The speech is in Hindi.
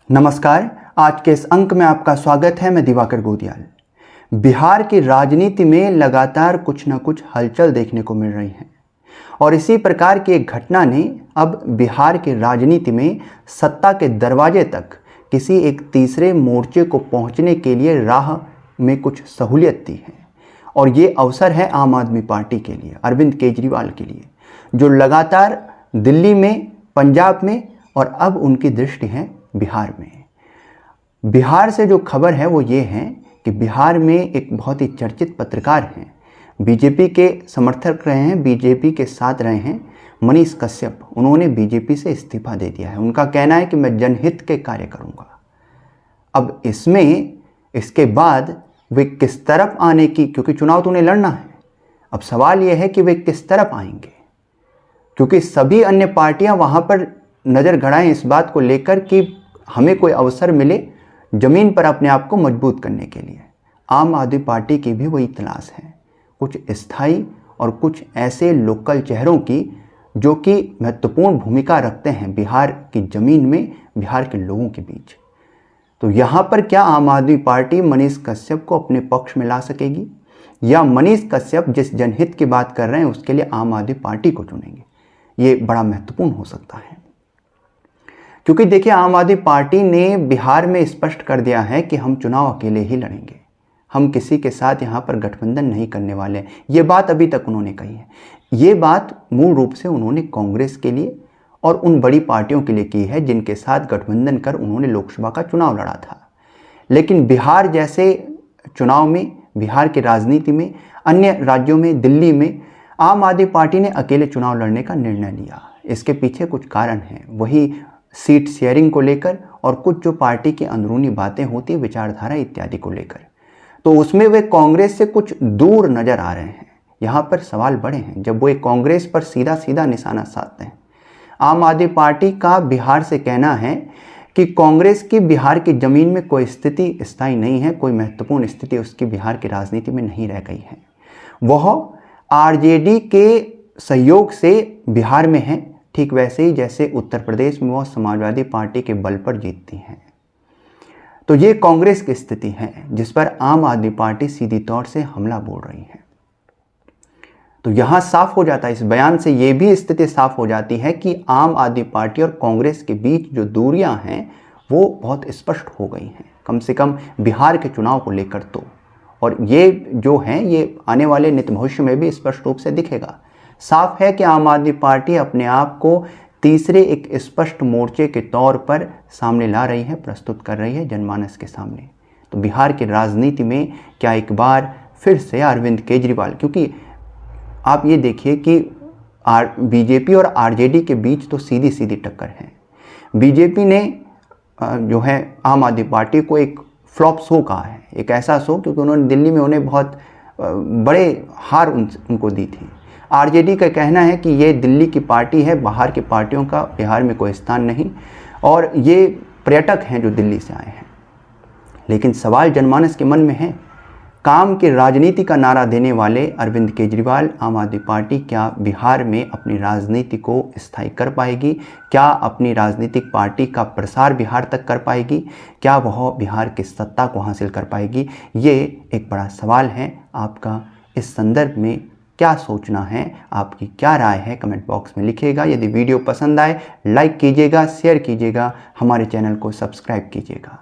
नमस्कार। आज के इस अंक में आपका स्वागत है। मैं दिवाकर गोदियाल। बिहार की राजनीति में लगातार कुछ न कुछ हलचल देखने को मिल रही है और इसी प्रकार की एक घटना ने अब बिहार की राजनीति में सत्ता के दरवाजे तक किसी एक तीसरे मोर्चे को पहुंचने के लिए राह में कुछ सहूलियत दी है। और ये अवसर है आम आदमी पार्टी के लिए, अरविंद केजरीवाल के लिए, जो लगातार दिल्ली में, पंजाब में और अब उनकी दृष्टि है बिहार में। बिहार से जो खबर है वो ये है कि बिहार में एक बहुत ही चर्चित पत्रकार हैं, बीजेपी के समर्थक रहे हैं, बीजेपी के साथ रहे हैं, मनीष कश्यप। उन्होंने बीजेपी से इस्तीफा दे दिया है। उनका कहना है कि मैं जनहित के कार्य करूंगा। अब इसके बाद वे किस तरफ आने की, क्योंकि चुनाव तो उन्हें लड़ना है, अब सवाल यह है कि वे किस तरफ आएंगे, क्योंकि सभी अन्य पार्टियां वहां पर नज़र गड़ाएं इस बात को लेकर कि हमें कोई अवसर मिले जमीन पर अपने आप को मजबूत करने के लिए। आम आदमी पार्टी की भी वही तलाश है, कुछ स्थायी और कुछ ऐसे लोकल चेहरों की जो कि महत्वपूर्ण भूमिका रखते हैं बिहार की ज़मीन में, बिहार के लोगों के बीच। तो यहाँ पर क्या आम आदमी पार्टी मनीष कश्यप को अपने पक्ष में ला सकेगी, या मनीष कश्यप जिस जनहित की बात कर रहे हैं उसके लिए आम आदमी पार्टी को चुनेंगे? ये बड़ा महत्वपूर्ण हो सकता है, क्योंकि देखिए, आम आदमी पार्टी ने बिहार में स्पष्ट कर दिया है कि हम चुनाव अकेले ही लड़ेंगे, हम किसी के साथ यहाँ पर गठबंधन नहीं करने वाले। ये बात अभी तक उन्होंने कही है। ये बात मूल रूप से उन्होंने कांग्रेस के लिए और उन बड़ी पार्टियों के लिए की है जिनके साथ गठबंधन कर उन्होंने लोकसभा का चुनाव लड़ा था। लेकिन बिहार जैसे चुनाव में, बिहार की राजनीति में, अन्य राज्यों में, दिल्ली में आम आदमी पार्टी ने अकेले चुनाव लड़ने का निर्णय लिया। इसके पीछे कुछ कारण हैं, वही सीट शेयरिंग को लेकर और कुछ जो पार्टी की अंदरूनी बातें होती, विचारधारा इत्यादि को लेकर। तो उसमें वे कांग्रेस से कुछ दूर नजर आ रहे हैं। यहाँ पर सवाल बड़े हैं जब वो कांग्रेस पर सीधा सीधा निशाना साधते हैं। आम आदमी पार्टी का बिहार से कहना है कि कांग्रेस की बिहार की जमीन में कोई स्थिति स्थायी नहीं है, कोई महत्वपूर्ण स्थिति उसकी बिहार की राजनीति में नहीं रह गई है। वह आरजेडी के सहयोग से बिहार में है, ठीक वैसे ही जैसे उत्तर प्रदेश में वह समाजवादी पार्टी के बल पर जीतती हैं। तो ये कांग्रेस की स्थिति है जिस पर आम आदमी पार्टी सीधी तौर से हमला बोल रही है। तो यहां साफ हो जाता है, इस बयान से ये भी स्थिति साफ हो जाती है कि आम आदमी पार्टी और कांग्रेस के बीच जो दूरियां हैं वो बहुत स्पष्ट हो गई हैं, कम से कम बिहार के चुनाव को लेकर तो। और ये जो है ये आने वाले नित्य भविष्य में भी स्पष्ट रूप से दिखेगा। साफ है कि आम आदमी पार्टी अपने आप को तीसरे एक स्पष्ट मोर्चे के तौर पर सामने ला रही है, प्रस्तुत कर रही है जनमानस के सामने। तो बिहार की राजनीति में क्या एक बार फिर से अरविंद केजरीवाल, क्योंकि आप ये देखिए कि बीजेपी और आरजेडी के बीच तो सीधी सीधी टक्कर है। बीजेपी ने जो है आम आदमी पार्टी को एक फ्लॉप शो कहा है, एक ऐसा शो क्योंकि उन्होंने दिल्ली में उन्हें बहुत बड़े हार उनको दी थी। आरजेडी का कहना है कि ये दिल्ली की पार्टी है, बाहर की पार्टियों का बिहार में कोई स्थान नहीं, और ये पर्यटक हैं जो दिल्ली से आए हैं। लेकिन सवाल जनमानस के मन में है, काम की राजनीति का नारा देने वाले अरविंद केजरीवाल, आम आदमी पार्टी क्या बिहार में अपनी राजनीति को स्थायी कर पाएगी? क्या अपनी राजनीतिक पार्टी का प्रसार बिहार तक कर पाएगी? क्या वह बिहार की सत्ता को हासिल कर पाएगी? ये एक बड़ा सवाल है। आपका इस संदर्भ में क्या सोचना है, आपकी क्या राय है, कमेंट बॉक्स में लिखिएगा। यदि वीडियो पसंद आए लाइक कीजिएगा, शेयर कीजिएगा, हमारे चैनल को सब्सक्राइब कीजिएगा।